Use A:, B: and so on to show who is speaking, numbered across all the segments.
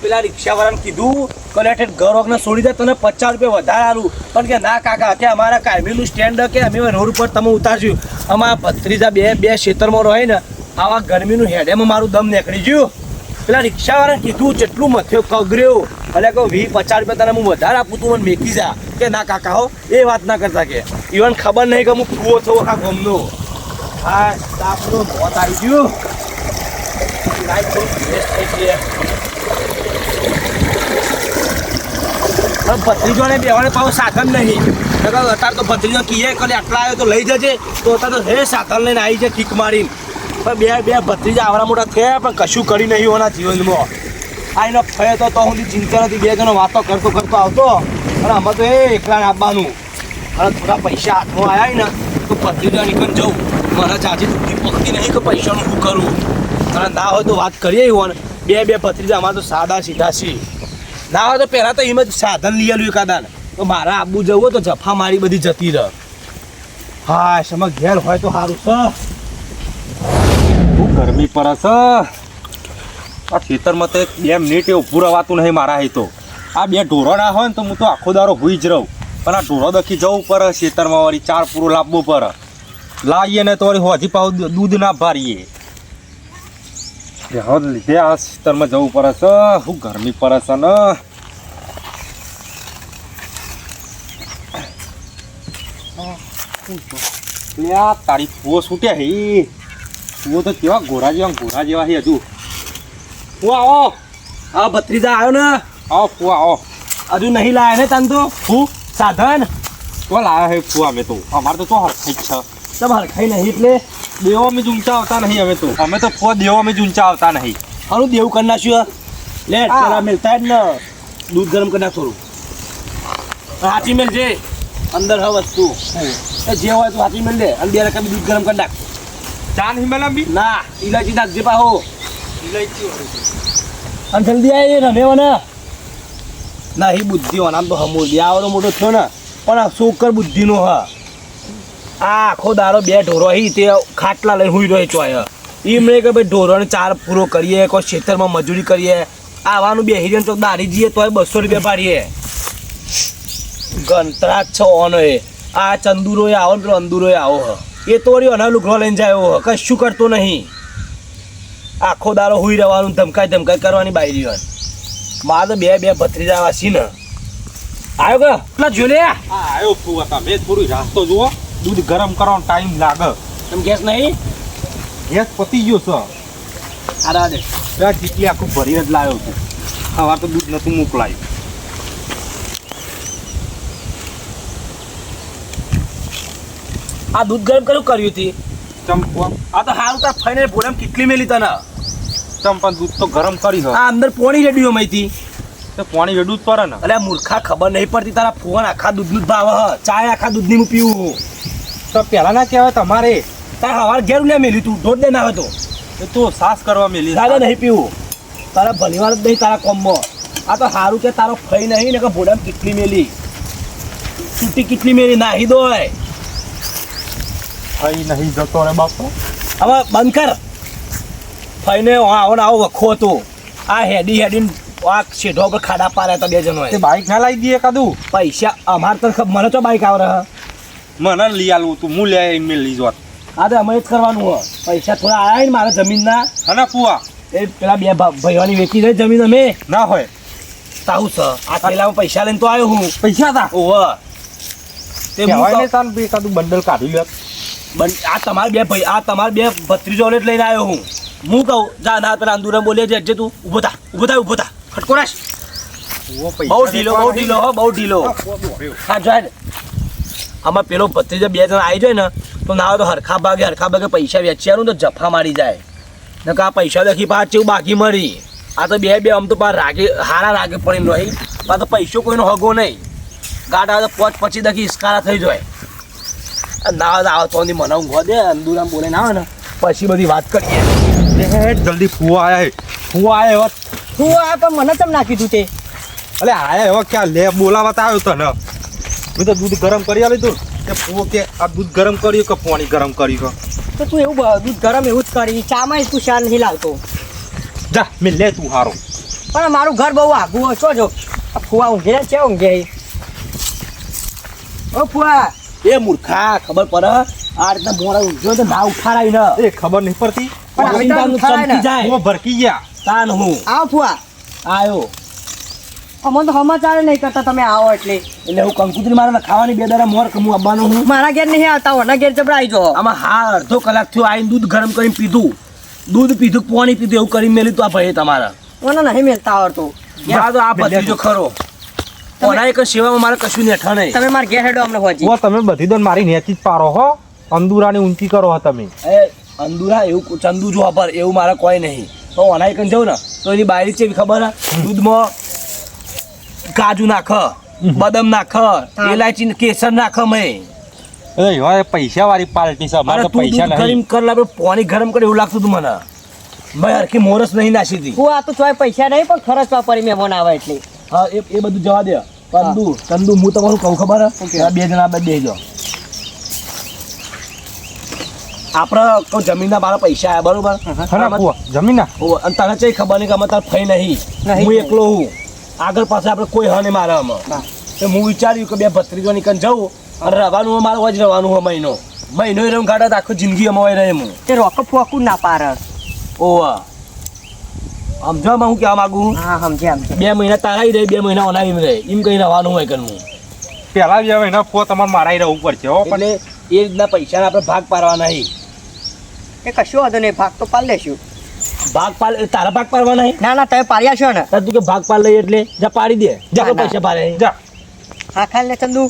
A: પેલા રિક્ષાવાળાને કીધું કલેક્ટર ઘર વગર છોડી દે તને 50 રૂપિયા વધારે આલું પણ કે ના કાકા કે અમારા કાયમીનું સ્ટેન્ડ કે અમે રોડ ઉપર તમે ઉતારશું અમારા ભત્રીજા બે ક્ષેત્રમાં રહે ને આવા ગરમીનું હેડેમાં મારું દમ નીકળી ગયું પેલા રિક્ષાવાળાને કીધું જેટલું મથ્યો કગર્યો એટલે કહું 20-50 રૂપિયા તને હું વધારે આપું તું મને મેકી જા કે ના કાકા હો એ વાત ના કરતા કે ઈવન ખબર નહીં કે હું કૂવો છો આખા ગમનો હા આપણું મોત આવી ગયું લાઈટ બહુ વેસ્ટ થઈ ગઈ ભત્રીજોને બેવાને પાછું સાધન નહીં અત્યારે તો ભત્રીજો કીએ કરે આટલા આવ્યો તો લઈ જજે તો અત્યારે તો હે સાધન લઈને આવી જાય કિક મારીને પણ બે ભત્રીજા આવડા મોટા થયા પણ કશું કરી નહીં હોના જીવનમાં આ એનો ફય તો સુધી ચિંતા નથી બે જણો વાતો કરતો આવતો અને આમાં તો એ એકલા આપવાનું અને થોડા પૈસા હાથમાં આવ્યા ને તો ભત્રીજા નીકળી જવું મને ચાચી બુદ્ધિ પકતી નહીં કે પૈસાનું શું કરું અને ના હોય તો વાત કરીએ હોને બે ભત્રીજા અમારે તો સાદા સીધા છે ના હોય તો પહેલાં તો એમ જ સાધન લઈ આલ્યું એકાદાને તો મારા આબુ જવું તો જફા મારી બધી જતી રહે હા સમય ઘેર હોય તો સારું છે
B: બહુ ગરમી પડે છે આ ખેતરમાં તો 2 મિનિટ ઊભું રહેવાતું નહીં મારા હે તો આ 2 ઢોરો ના હોય ને તો હું તો આખો દારો હોઈ જ રહું પણ આ ઢોરો દખી જવું પડે ખેતરમાં વળી 4 પૂરો લાવવું પડે લાવીએ ને તો વળી હોજી પાવ દૂધ ના ભારીએ હદ લીધે આ ખેતરમાં જવું પડે છે શું ગરમી પડે છે ને તારી ફુઓ છૂટ્યા હે ફુઓ તો કેવા ઘોડા જેવા છે હજુ
A: હું આવો આ ભત્રીજા આવ્યો ને
B: આવો ફુવા આવો
A: હજુ નહીં લાયા ને તને તો હું સાધન
B: તો લાયા હે ફુવા અમે તો અમારે તો હરખાઈ જ છે
A: તમે હરખાઈ નહીં એટલે
B: દેવો અમે ઊંચા આવતા નહીં અમે તો ફુવા દેવો અમે ઊંચા આવતા નહીં
A: હારું દેવું કરી નાખ્યું લે પેલા મેલતા જ ને દૂધ ગરમ કરી નાખ થોડું હાથી મેલ જે અંદર હ વસ્તુ જે હોય તો હાથી મેલ દે અને 2 રકમ દૂધ ગરમ કરી નાખ
B: ચાન હિમાલય બી
A: ના ઇલાયચી નાખજે પાહો
B: ઇલાયચી
A: અને જલ્દી આવી રમેવો ને ના એ બુદ્ધિ હોય આમ તો હમુર આવડો મોટો થયો ને પણ આ શોકર બુદ્ધિનો હા આ આખો દારો 2 ઢોરો હી તે ખાટલા લઈને હુઈ રહ્યો ચોય એમ નહીં કે ભાઈ ઢોરોને 4 પૂરો કરીએ કોઈ ખેતરમાં મજૂરી કરીએ આવવાનું બે હિરિયન ચોક દારી જઈએ તોય 200 રૂપિયા પાડીએ ગંતરાજ છો ઓનો એ આ ચંદુરોય આવો ને પેલો અંદુરોય આવો એ તો વળી અના લુગડો લઈને જાય કશું કરતો નહીં આખો દારો હુઈ રહેવાનું ધમકાઈ કરવાની બાયરી હોય મારે તો બે ભત્રીજા વાસી ને આવ્યો કે પેલા જો લે
B: આવ્યો ફુવા તમે થોડું રાસ્તો જુઓ દૂધ ગરમ કરવાનો ટાઈમ લાગે
A: તમે ગેસ નહીં
B: ગેસ પતી ગયો છે
A: આરા દે
B: ત્યાં ચીટલી આખું ભરીને જ લાવ્યો છું સવાર તો દૂધ નતું મોકલાયું
A: આ દૂધ ગરમ કર્યું હતી
B: ચંપા
A: આ તો હાલ તાર ફાઈનલ પોડમ કેટલી મેલી તને
B: ચંપા દૂધ તો ગરમ કરી
A: આ અંદર પોણી રેડિયો મઈથી
B: તો પાણી વેડું જ પડે ને
A: અરે મૂર્ખા ખબર નહીં પડતી તારા ફોન આખા દૂધનું જ ભાવ હ ચાય આખા દૂધની હું પીવું
B: તો પહેલા ના કહેવાય તમારે
A: તારે હવાર ઘેર લે મેલી તું દોઢ દે ના હતો
B: તો સાસ કરવા મેલી
A: તારે નહીં પીવું તારા ભલીવાર જ નહીં તારા કોમમાં આ તો સારું કે તારો ફઈ નહીં ને કે ભોડામ કેટલી મેલી છૂટી કેટલી મેલી નાહી દો
B: ફઈ નહીં જતો રે બાપો
A: હવે બંધ કર ફઈને આવો ને આવો વખો હતો આ હેડીને આ શેઢો પર ખાડા પાડ્યા હતા 2 જણોએ
B: તે બાઈક ના લાવી દઈએ કાદું
A: પૈસા અમારે તો મને તો બાઈક આવે
B: મને લઈ આલું તું હું લે મેં લઈ જોત
A: હા તો અમે જ કરવાનું હોય પૈસા થોડા આવ્યા ને મારા જમીનના
B: હના ફુવા
A: એ પેલા 2 ભાઈઓની વેચી દે જમીન અમે
B: ના હોય
A: તાવું છે આ પેલામાં પૈસા લઈને તો આવ્યો હું
B: પૈસા હતા
A: ઓહ તે
B: કહેવાય ને તાન બે કાદું બંડલ કાઢી લે
A: આ તમારા 2 ભાઈ આ તમારા 2 ભત્રીજો લઈને આવ્યો હું કહું જા ના પેલા અંદુરે બોલે છે જે તું ઊભો થા ખટકો રાખ બહુ ઢીલો હા જાય આમાં પેલો ભત્રીજો 2 જણા આવી જાય ને તો ના તો હરખા ભાગે પૈસા વેચ્યાનું તો જફા મારી જાય ને કે આ પૈસા દેખી પાછ જેવું બાકી મળી આ તો બે આમ તો પાર હારા રાગે પડીને રહી આ તો પૈસો કોઈનો હગો નહીં ગાડા તો પોચ પછી દખી ઇસ્કારા થઈ જાય ના આવે તો મને ઊંઘવા દે અંદુરામ બોલે ના આવે ને પછી બધી વાત કરીએ
B: જલ્દી ફુવા આયા
C: તું આ પણ મને કેમ ના કીધું તે
B: અલે આયા એવા ક્યાં લે બોલાવતા આવ્યો તને મેં તો દૂધ ગરમ કરી લીધું કે ફુવો કે આ દૂધ ગરમ કર્યું કે પાણી ગરમ કર્યું
C: તો તું એવું દૂધ ગરમ એવું જ કરી ચામાં તું શા નહીં લાવતો
B: જા મેં લે તું હારો
C: પણ મારું ઘર બહુ આઘું હોય છો જો આ ફુવા ઊંઘે છે ઊંઘે ઓ ફુવા
A: એ મૂર્ખા ખબર પડે આ રીતના મોડા ઉઠ્યો તો ના ઉઠારાય ને
B: એ ખબર નહીં પડતી
C: પણ હવે તો
A: ચિંતાનું
C: ઉઠારાય ને.
A: ચમકી જાય
B: હું ભરકી ગયા
A: તાન હું
C: આવો ફુવા
A: આયો
C: અમને તો સમાચાર નહીં કરતા તમે આવો એટલે
A: એટલે હું કંકુતરી મારે ખાવાની બે દાડા મોર હું આવવાનો હું
C: મારા ઘેર નહીં આવતા ઓના ઘેર જબરાઈ જો
A: આમાં હા અડધો કલાક થયો આવીને દૂધ ગરમ કરીને પીધું પાણી પીધું એવું કરીને મેલી તો આ ભાઈ તમારા
C: મને નહીં મેલતા આવડતું
A: આ તો આ ભત્રીજો ખરો ઓના એક સેવામાં મારે કશું નેઠા નહીં
C: તમે મારા ઘેર હેડો અમને હોજી
B: ઓ તમે બધી દોન મારી નેચી જ પારો હો અંદુરાની ઊંચી કરો હો તમે
A: એ અંદુરા એવું ચંદુ જો પર એવું મારે કોઈ નહીં તો ઓના એક જવું ને તો એની બાયરી છે ખબર હે દૂધમાં કાજુ નાખ બદામ નાખ ઇલાયચી કેસર નાખ મેં
B: એ હવે પૈસા વાળી પાર્ટી છે અમારે
A: અરે
B: તો
A: તું
B: પૈસા
A: દૂધ
B: નહીં
A: ગરમ કર લા પાણી ગરમ કરે એવું લાગતું હતું મને મેં હરખી મોરસ નહીં નાસી હતી
C: હું આ તો ચોય પૈસા નહીં પણ ખર્ચવા પડી મહેમાન આવે એટલે
A: હા એ બધું જવા દે ચંદુ હું તમારું કહું ખબર હે બે જણા બે બેજો આપણે કોઈ જમીનના મારા પૈસા આવ્યા બરોબર
B: ખરા કુવા જમીન ના
A: ઓ, અને તને ચઈ ખબર નહીં કે અમે તાર ફઈ નહીં
C: નહીં.
A: હું એકલો હું આગળ પાસે આપણે કોઈ હ નહીં મારે આમાં
C: હા.
A: તો હું વિચાર્યું કે બે ભત્રીજો નીકળ જવું અને રહેવાનું હોય મારે હોય જ રહેવાનું હોય મહિનો રમ કાઢા તો આખું જિંદગી અમારે રહે હું
C: તે રોક ફોકું ના પાર
A: ઓવા સમજો હું કહેવા માંગુ
C: હા સમજ્યા સમજ્યા
A: 2 મહિના તારાઈ રહે 2 મહિના ઓનાવી રહે એમ કઈ રહેવાનું હોય કરવું
B: પેલા બી હવે એના ફો તમારે મારાઈ રહેવું પડશે હો પણ
A: એટલે એ રીતના પૈસાના આપણે ભાગ પાડવા નહીં
C: એ કશું વાંધો નહીં ભાગ તો પાડી લેશું
A: ભાગ પાડ તારા ભાગ પાડવા નહીં
C: ના ના તમે પાડ્યા છો ને
A: તાર તું કે ભાગ પાડ લઈ એટલે જા પાડી દે જા
C: ના, ના.
A: પૈસા પાડે
B: જા
C: હા ખાલી ને ચંદુ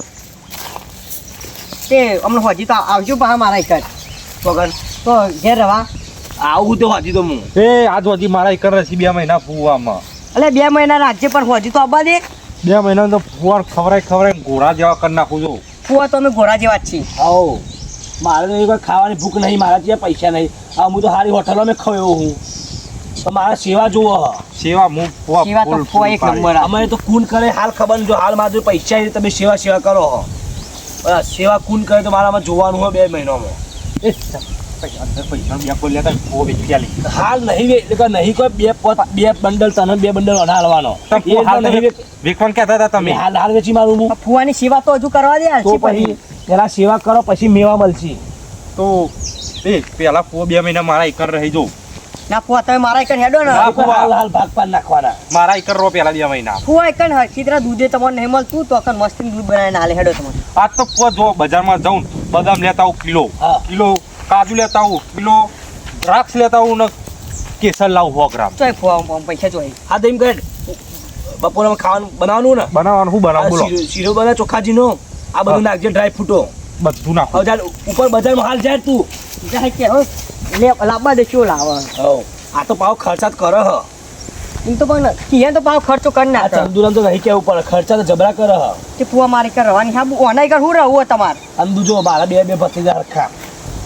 C: તે અમને હોજી તો આવજો પા મારા એક
A: વગર
C: તો ઘેર રવા
A: આવું તો હાજી તો હું
B: એ આજ સુધી મારા એક રસી 2 મહિના ફૂવામાં
C: એટલે 2 મહિના રાખજે પણ હોજી તો આવવા દે
B: 2 મહિના તો ફુવાર ખવરાય ઘોડા જેવા કરી નાખું છું
C: ફુવા તો અમે ઘોડા જેવા જ છીએ
A: આવો મારે તો કોઈ ખાવાની ભૂખ નહીં મારા ત્યાં પૈસા નહીં આ હું તો સારી હોટલો મેં ખયો હું તો મારા સેવા જુઓ
B: સેવા હું ફુવા
C: સેવા તો ફુવા એક નંબર આ.
A: અમે તો કુન કરે હાલ ખબર નહીં જો હાલ મારા જોડે પૈસા છે, તમે સેવા કરો હો. સેવા કુન કરે તો મારામાં જોવાનું હોય 2 મહિનામાં
B: પૈસા બે કોઈ લેતા ફુવા વેચી આલી
A: હાલ નહીં એટલે કે નહીં કોઈ બે બંડલ તને 2 બંડલ અનાળવાનો
B: તમે હાલ વેકવાન કહેતા હતા તમે
A: હાલ વેચી મારું હું
C: ફુવાની સેવા તો હજુ કરવા દે
A: તો પછી પેલા સેવા કરો પછી મેવા મળશે
B: તો એ પેલા ફુવા 2 મહિના મારા એકર રહી જાઉં
C: ના ફુવા તમે મારા એક હેડો ને
B: હા.
A: હાલ હાલ ભાગ પાડ નાખવાના
B: મારા એકર રો પેલા 2 મહિના
C: ફુવા એક હરખી तरह દૂધે તમને નહીં મળતું તો અકન મસ્તી દૂધ બનાવીને હાલે હેડો તમને
B: આજ તો ફુવા જો બજારમાં જાઉં બદામ લેતા આવું કિલો
A: હા.
B: કિલો કાજુ લેતા આવું કિલો દ્રાક્ષ લેતા આવું ને કેસર લાવું 100 ગ્રામ
C: ચોય ફુવા પૈસા જોઈ
A: હા તો એમ કહે બપોરે ખાવાનું બનાવવાનું ને
B: બનાવવાનું શું બનાવ બોલો
A: શીરો બને ચોખાજીનો આ બધું નાખજે ડ્રાય ફ્રૂટો
B: બધું નાખો
A: હવે ચાલ ઉપર બજારમાં હાલ જાય તું
C: જાય કે હો લે લાંબા દે શું લાવે
A: આ તો પાવ ખર્ચા જ કરે હ
C: એમ તો પણ કિયા તો ભાવ ખર્ચો કરી
A: આ
C: નાખે
A: ચંદુરામ તો નહીં કેવું પડે ખર્ચા તો જબરા કરે હ
C: તે ફુવા મારી કર રવાની હા ઓનાઈ કર હું રહું તમાર
A: અંદુ જો મારા બે ભત્રીજા હરખા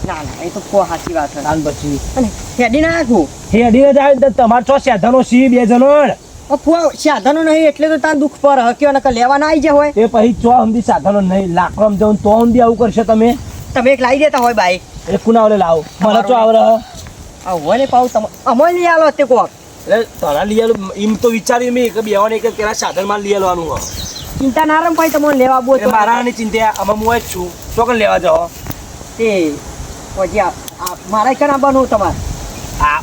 C: ના ના એ તો ફુવા સાચી વાત છે
A: આન પછી
C: અને હેડી ના નાખું
A: હેડીને જાય તો તમારે ચો સાધનો સી 2 જણો
C: ફુવા સાધનો નહીં એટલે તો ત્યાં દુઃખ પર હક્યો નકર લેવા ના આવી જાય હોય
A: એ પછી ચો હમદી સાધનો નહીં લાકડમ જવું તો હમદી આવું કરશે તમે
C: તમે એક લાવી દેતા હોય બાઈક
A: એ કુના ઓલે લાવો મને ચો આવરે હ
C: આ હોય ને પાઉં તમે અમોય લઈ આલો તે કોક
A: એટલે તને લઈ આલું એમ તો વિચાર્યું મેં કે બેવાને એક પેલા સાધનમાં લઈ આલવાનું હ
C: ચિંતા ના રમ ભાઈ તમને લેવા બોલ
A: એ મારાની ચિંતા આમાં હું જ છું ચોકન લેવા જાઓ
C: તે પછી આ મારા કણ આવવાનું તમારે
A: આ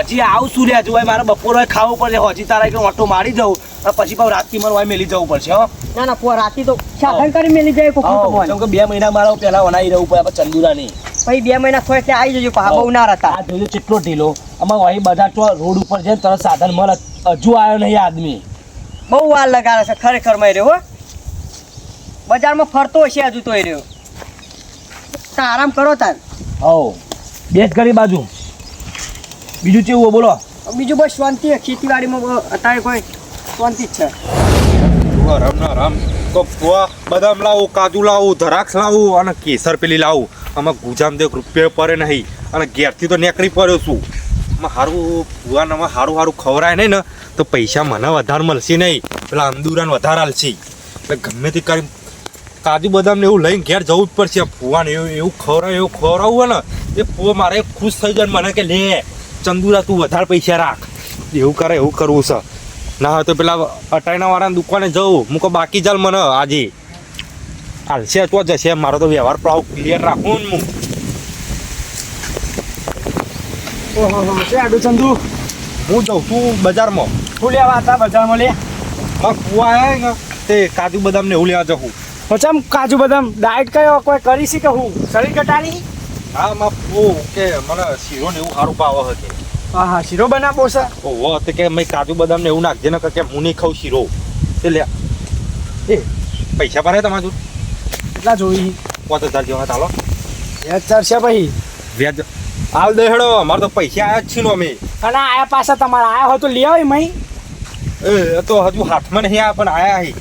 A: હજી આવું સૂર્યા જોવાય મારે બપોરે ખાવું પડશે હજી તારા એક ઓટો મારી જવું અને પછી પાછું રાતથી મને વાય મેલી જવું પડશે હો
C: ના ના ફુવા રાતી તો સાધન કરી મેલી જાય કોક
A: કેમ
C: તમને
A: કે 2 મહિના મારા પહેલા વનાઈ રહેવું પડે આપણે ચંદુરાની
C: પછી 2 મહિના થોય એટલે આવી જજો પા બહુ ના રહેતા
A: આ જોજો કેટલો ઢીલો આમાં અહીં બધા તો રોડ ઉપર છે ને તરત સાધન મળે હજુ આવ્યો નહીં આદમી
C: બહુ વાર લગાડે છે ખરેખર માં રહ્યો હો બજારમાં ફરતો હશે હજુ તો એ રહ્યો તો આરામ કરો તાર
A: હો બેસ કરી બાજુ બીજું કેવું બોલો
C: બીજું બસ શાંતિ ખેતીવાડીમાં અત્યારે કોઈ શાંતિ જ છે
B: રમ ના રમ તો ફુવા બદામ લાવું કાજુ લાવું દ્રાક્ષ લાવું અને કેસર પેલી લાવું આમાં ગુજામ દે રૂપિયા પડે નહીં અને ઘેરથી તો નીકળી પડ્યો છું આમાં સારું ફુવાનામાં સારું સારું ખવરાય નહીં ને તો પૈસા મને વધારે મળશે નહીં પેલા અંદુરાને વધારે હાલશે એટલે ગમે તે કરી કાજુ બદામ ને એવું લઈને ઘેર જવું જ પડશે ફુવાને એવું ખવડાવવું હોય ને એ ફુવા મારે ખુશ થઈ જાય મને કે લે ચંદુરા તું વધારે પૈસા રાખ એવું કરે એવું કરવું છે ના હોય તો પેલા અટાઈના વાળાની દુકાને જવું મૂકો બાકી ચાલ મને આજે હાલશે તો જશે મારો તો વ્યવહાર પ્રાવ ક્લિયર રાખું ને
A: ઓહો છે આડું ચંદુ
B: હું જઉં છું બજારમાં
A: શું લેવા હતા બજારમાં લે
B: કુવા આવ્યા ને તે કાજુ બદામ ને એવું લેવા જવું
A: પછી કાજુ બદામ ડાયટ કયો કોઈ કરી છે કે હું શરીર ઘટાડી
B: હા માં ફૂ કે મને શીરો ને એવું સારું ભાવ હશે
A: હા હા શીરો બનાવો છે
B: ઓહો તે કે મેં કાજુ બદામ ને એવું નાખજે ને કે હું નહીં ખાઉં શીરો તે લે એ પૈસા ભરાય તમારે જોડે
A: કેટલા જોઈ
B: 5000 જેવા ચાલો
A: વ્યાજ ચાલશે ભાઈ
B: વ્યાજ હાલ દે હેડો અમારે તો પૈસા આયા જ છે ને અમે
A: અને આયા પાછા તમારા આયા હોય તો લઈ આવી મહી
B: એ તો હજુ હાથમાં નહીં આયા પણ આયા હી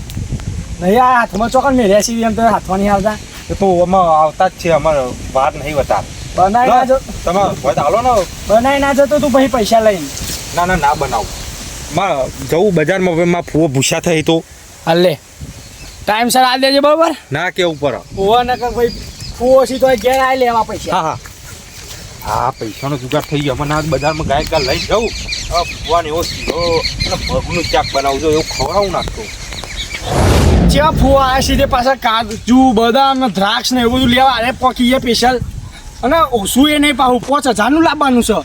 A: નહીં આ હાથમાં ચોકન મેં રેસી એમ તો હાથમાં નહીં આવતા
B: એ તો આમાં આવતા જ છે અમારે વાર નહીં વતા
A: બનાવી ના જો
B: તમે હોય તો હાલો ને
A: બનાવી ના જતો તું પછી પૈસા લઈને
B: ના બનાવું માં જવું બજારમાં હવે માં ફૂવો ભૂસા થઈ તો
A: હાલે ટાઈમ સર આ દેજે બરોબર
B: ના કેવું પર
A: ઓવા ન કર ભાઈ ફૂવો છે તો ઘેર આવી લેવા પૈસા
B: હા હા પૈસાનો જુગાડ થઈ ગયો મને આજ બજારમાં ગાય લઈ જાઉં ફૂવાને એવો શીરો અને ભગનું ચાક બનાવજો એવું ખવડાવું નાખતો
A: જ્યાં ફૂવા આવ્યા છે તે પાછા કાજુ બદામ ને દ્રાક્ષ ને એવું બધું લેવા અરે પોકી સ્પેશિયલ અને ઓછું એ નહીં પાછું 5000નું લાવવાનું છે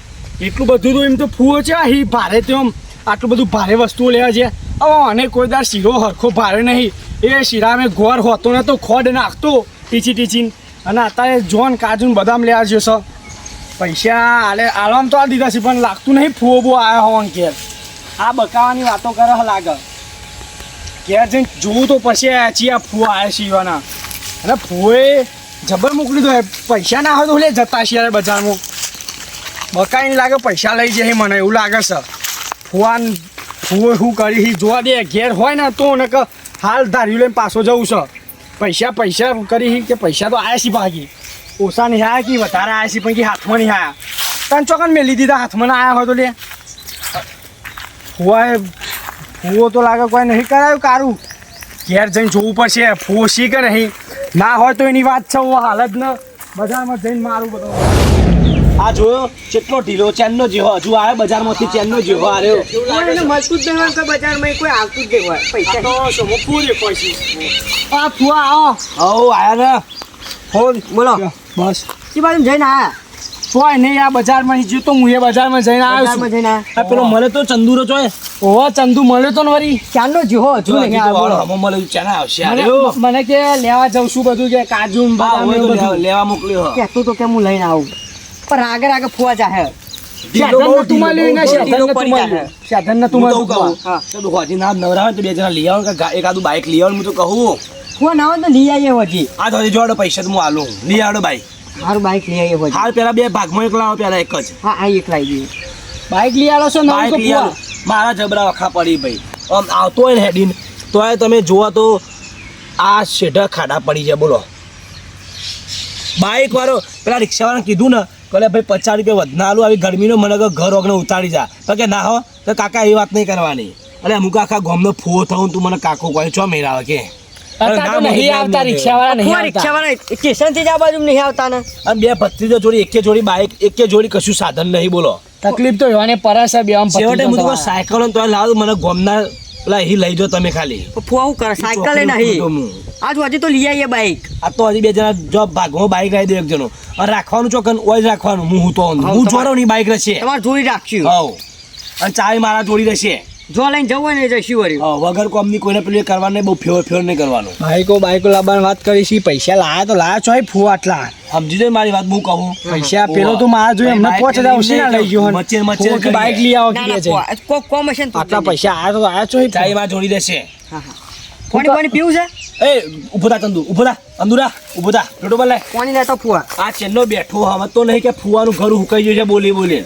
A: એટલું બધું તો એમ તો ફૂવો છે અહીં ભારે તો આમ આટલું બધું ભારે વસ્તુઓ લેવા છે હવે અને કોઈ દાર શીરો હરખો ભારે નહીં એ શીરામાં ગોળ હોતો ને તો ખોડ નાખતો ટીચીને અને અત્યારે જોન કાજુ ને બદામ લેવા જશે પૈસા આલવામાં તો આ દીધા છે પણ લાગતું નહીં ફૂવો બહુ આવ્યા હોવાનું ઘેર આ બકાવાની વાતો કરે લાગે ઘેર જઈને જોવું તો પછી આ ફૂવા આવ્યા શીવાના અને ફૂએ જબર મોકલી દો પૈસા ના હોય તો લે જતા છે બજારમાં બકાઈને લાગે પૈસા લઈ જાય મને એવું લાગે છે ફૂએ શું કરી જોવા દે ઘેર હોય ને તો ને કે હાલ ધાર્યું લઈને પાછો જવું છે પૈસા કરી કે પૈસા તો આવ્યા છે ભાગી ઓછા નહીં આવ્યા કે વધારે આવ્યા છે પણ કે હાથમાં નહીં આવ્યા તને ચોકન મેલી દીધા હાથમાં ના આવ્યા હોય તો લે ફૂવો તો લાગે કોઈ નહીં કરાયું કારું ઘેર જઈને જોવું પડશે ફૂવો શી કે નહીં ના હોય તો એની વાત છે હાલત ને બજારમાં જઈને મારું બધું આ જોયો કેટલો ઢીલો ચેનનો જેવો હજુ આવે બજારમાંથી ચેનનો જેવો આવ્યો
C: મળતું જ નહીં હોય બજારમાં કોઈ આવતું જ નહીં હોય પૈસા
A: તો શું પૂરી પૈસી આ ફૂવા આવો આયા ને ફોન
C: બોલો
A: બસ
C: શી બાજુ જઈને આયા
A: તોય નહીં આ બજારમાં જો તો હું એ બજારમાં જઈને આવ્યો
C: બજારમાં જઈને આયા
A: છું પેલો મળે તો ચંદુરો ચોય ઓહો ચંદુ મળ્યો તો ને વરી
C: ચાંદનો જીહો હજુ નહીં આવ્યો બોલો
A: મળે ચાના આવશે મને કે લેવા જઉં છું બધું કે કાજુ ને બદામ ને બધું લેવા મોકલ્યો
C: કહેતો તો કે હું લઈને આવું પણ આગળ ફુવા જાહે
A: સાધન ને તું હોજી ના નવરા તો બે જણા લઈ આવો એકાદું બાઈક લઈ આવો હું તો કહું
C: ફુવા ના હોય તો લઈ આવીએ હજી
A: આ તો હજી જોડો પૈસા તો હું આલું લઈ આવડો બાઈક
C: મારું બાઈક લઈ આવીએ હજી
A: હાલ પેલા બે ભાગમાં એક લાવો પેલા એક જ
C: હા આ એક લાવી દઈએ
A: બાઈક લઈ આવો છો બાઈક લઈ આવો મારા જબરા વખા પડી ભાઈ આમ આવતો હોય ને હેડીને તોય તમે જોવા તો આ શેઢા ખાડા પડી જાય બોલો બાઈક વાળો પેલા રિક્ષાવાળાને કીધું ને કહે ભાઈ 50 રૂપિયા વધના આલું આવી ગરમીનો મને ઘર ઓગણે ઉતારી જા તો કે ના હો તો કાકા એ વાત નહીં કરવાની અરે અમુક આખા ગામનો ફૂવો થવું તું મને કાકો કહે છો મેળાવે કે
C: સ્ટેશનથી જ આ બાજુ નહીં આવતા ને
A: અને બે ભત્રીજો જોડી એકે જોડી બાઈક એકે જોડી કશું સાધન નહીં બોલો
D: તકલીફ તો એવાને પરસે બે આમ
A: છેવટે હું સાયકલ તો લાવ મને ગોમના પેલા અહીં લઈ જો તમે ખાલી
C: ફુવા હું કરે સાયકલ નહીં આજ હજી તો લઈ આવીએ બાઈક
A: આ તો હજી બે જણા જો ભાગમાં બાઈક લાવી દે એક જણો અને રાખવાનું ચોકન ઓય જ રાખવાનું હું તો હું જોડો ની બાઈક રહેશે
C: તમારે જોડી રાખશું
A: હવ અને ચાય મારા જોડી રહેશે
C: જો લઈને જવું હોય ને જઈશું વળી
A: વગર કોમની કોઈને પેલી કરવાનું બહુ ફેર નહીં કરવાનું
D: બાઈકો લાવવાની વાત કરી છે પૈસા લાયા તો લાયા છો ફૂ આટલા
A: સમજી જાય મારી વાત હું કહું
D: પૈસા પેલો તો મારા જોઈએ એમને 5000 ઉછીના લઈ ગયો
A: મચેર
D: બાઈક લઈ આવો કે છે
C: કોમ હશે ને
D: આટલા પૈસા આયા છો
A: ચાય માં જોડી રહેશે
C: પાણી પીવું છે
A: એ ઉભો થા ચંદુ ઉભો થા અંદુરા ઉભો થા ટોટો બોલે
C: પાણી લેતો ફુવા
A: આ ચેન્નો બેઠો હવે તો નહીં કે ફુવાનું ઘર હુકાઈ ગયું છે બોલી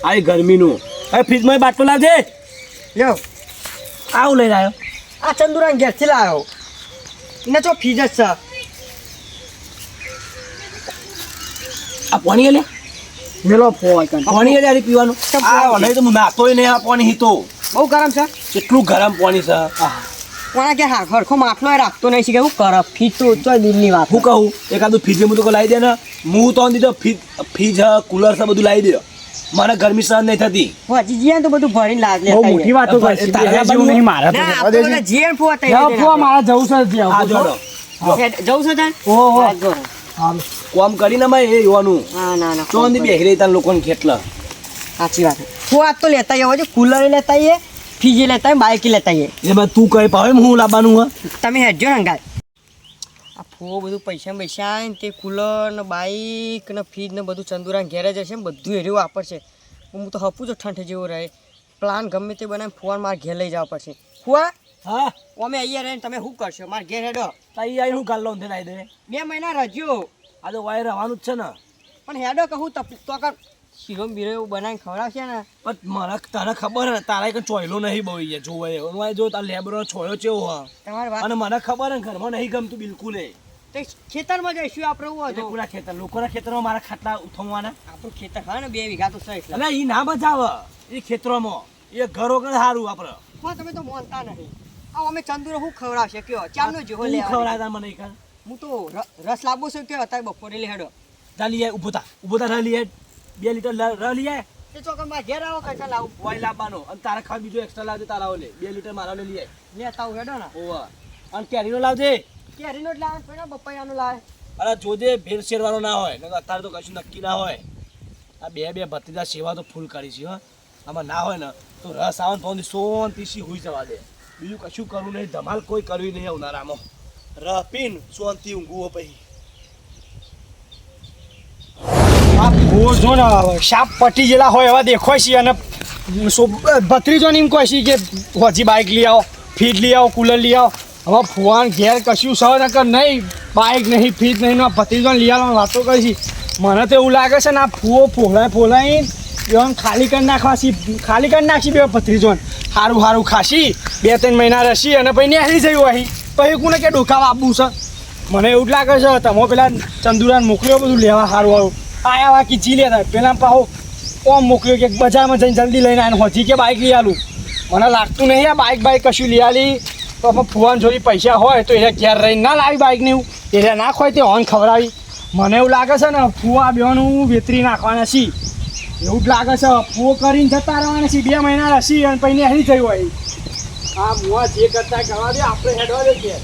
A: આ ગરમીનું હવે ફ્રીજમાં બાટલો લાવજે
C: લ્યો
A: આવું લઈને આવ્યો
C: આ ચંદુરાન ઘેરથી લાવ્યો એને ચો ફીજ જ છે
A: આ પાણી લે
C: મેલો ફોય
A: પાણી યાર પીવાનું આ નહીં તો નાતોય નહીં આ પાણી હીતો
C: બહુ ગરમ છે
A: કેટલું ગરમ પાણી છે
C: કોણા કે હા ખરખો માટલો રાખતો નહીં છે કે હું કર ફીજ તો ઉચ્ચ દિલની વાત
A: હું કહું એકાદું ફ્રીજ હું તો લાવી દે ને હું તો દીધો ફ્રીજ કુલર છે બધું લાવી દે મને ગરમી સહન નહીં થતી.
C: પહોંચી જઈએ ને તો બધું ભરીને લાજ
D: બહુ
C: લેતા
D: મોટી વાતો
A: તારે
D: કરશે
A: તારે
D: જેવું નહીં મારા તો
C: ના
D: જવા દેજે.
C: આપણે જીએ ને ફુવા
D: જાઓ ફુવા, મારે જવું છે ત્યાં.
A: આ જોડો
C: જવું છે તાર
D: ઓહો.
C: હા, જો.
D: હાલો.
A: કોમ કરીને મેં એ જોવાનું
C: હા ના ના
A: તો બેહી રહી તાર લોકોને ખેતલા.
C: સાચી વાત ફુવા આજ તો લેતા આવો છો કુલર લેતા આવીએ ફ્રીજ લેતા આવીએ બાઇક લેતા આવીએ
A: એમાં તું કઈ પાવે હું લાવવાનું હ
C: તમે હેડજો ને અંગાત આ ફુવો બધું પૈસા પૈસા આવે ને તે કુલર ને બાઇક ને ફ્રીજ ને બધું ચંદુરા ઘેરે જશે ને બધું એર્યું વાપરશે હું તો હપું છો ઠંઠ જેવો રહે પ્લાન ગમે તે બનાવીને ફુવાને મારે ઘેર લઈ જવા પડશે ફુવા
A: હા
C: અમે અહીંયા રહીને તમે શું કરશો મારે ઘેર હેડો
A: તાઈ આઈ હું કાલ લોન થઈને આવી દે.
C: 2 મહિના રજ્યો
A: આ તો વાય રહેવાનું જ છે ને.
C: પણ હેડો કહું તકલીફ તો કર શીરો બીરો એવું બનાવીને ખવડાવશે ને
A: પણ મને તને ખબર હે ને તારા કઈ ચોયલો નહીં બહુ યાર જોવે એવો જો તાર લેબરો છોયો ચેવો હ
C: તમારી વાત
A: અને મને ખબર હે ને ઘરમાં નહીં ગમતું બિલકુલ એ
C: તો ખેતરમાં જઈશું આપણે એવું
A: એટલે
C: હતું
A: પૂરા ખેતર લોકોના ખેતરમાં મારા ખાટલા ઉઠાવવાના
C: આપણું ખેતર હા ને 2 વીઘા તો છે એટલે
A: એટલે એ ના બચાવે એ ખેતરોમાં એ ઘરો કણ સારું આપણે
C: હા તમે તો માનતા નહીં આ અમે ચંદુરો શું ખવડાવશે કયો ચાલનો જેવો
A: તું
C: લે
A: ખવડાવતા મને ઈ કણ.
C: હું તો રસ લાવવો છું કે અત્યારે બપોરે લે હેડો
A: જા લઈ આય, ઊભો થા ર લઈ આય. 2 લીટર ર લઈ આય.
C: તે ચોકન માં ઘેર આવો કઈક લાવું
A: વાય લાવવાનો અને તારા ખાવા બીજો એક્સ્ટ્રા લાવજે તારા ઓલે 2 લીટર મારા ઓલે લઈ આય.
C: લેતા આવું હેડો ને
A: ઓવા અને કેરીનો લાવજે.
C: કેરીનો જ લાવે પડ્યો બપૈયાનો લાવે
A: અરે જોજે ભેળ શેરવાનો ના હોય નકર અત્યારે તો કશું નક્કી ના હોય. આ બે ભત્રીજા સેવા તો ફૂલ કરી છે હો. આમાં ના હોય ને તો રસ આવે ને તો શાંતિથી હુઈ જવા દે. બીજું કશું કરવું નહીં, ધમાલ કોઈ કરવી નહીં ઉનાળામાં. રહ પીન શાંતિ ઊંઘવું પછી.
D: આ ભૂવો જો ને શાપ પટી જેલા હોય એવા દેખાય છે અને ભત્રીજો ને એમ કહે છે કે હોજી બાઇક લઈ આવો, ફ્રીજ લઈ આવો, કુલર લઈ આવો. હવે ફુવાન ઘેર કશું સહ નકર નહીં, બાઇક નહીં, ફ્રીજ નહીં, ભત્રીજોને લઈ આવવાની વાતો કરી છે. મને તો એવું લાગે છે ને આ ફૂવો ફોલાઈને એમ ખાલી કરી નાખી બે ભત્રીજોને સારું સારું ખાશી 2-3 મહિના રહેશી અને પછી નેહરી જયું અહીં પછી કોને કે ડોકાવા આપવું છે. મને એવું જ લાગે છે તમે પેલા ચંદુરાને મોકલ્યો બધું લેવા સારું સારું આયા વા કીચી લેતા પેલા પાહો ઓમ મોકલ્યો કે બજારમાં જઈને જલ્દી લઈને આવીને હોજી કે બાઇક લઈ આલું. મને લાગતું નહીં આ બાઇક કશું લઈ આલી તો આપણે ફુવાન જોડી પૈસા હોય તો એને ઘેર રહીને ના લાવી બાઇક ને એવું એને ના હોય તે હોન ખવડાવી. મને એવું લાગે છે ને ફુવા બેવાનું વેતરી નાખવાના છીએ એવું જ લાગે છે. ફુવો કરીને જતા રહેવાના છીએ 2 મહિના રહેશી અને પછી નેહરી જયું હોય. આ મુવા જે કરતા કરવા દે આપણે હેડવા દે ઘેર.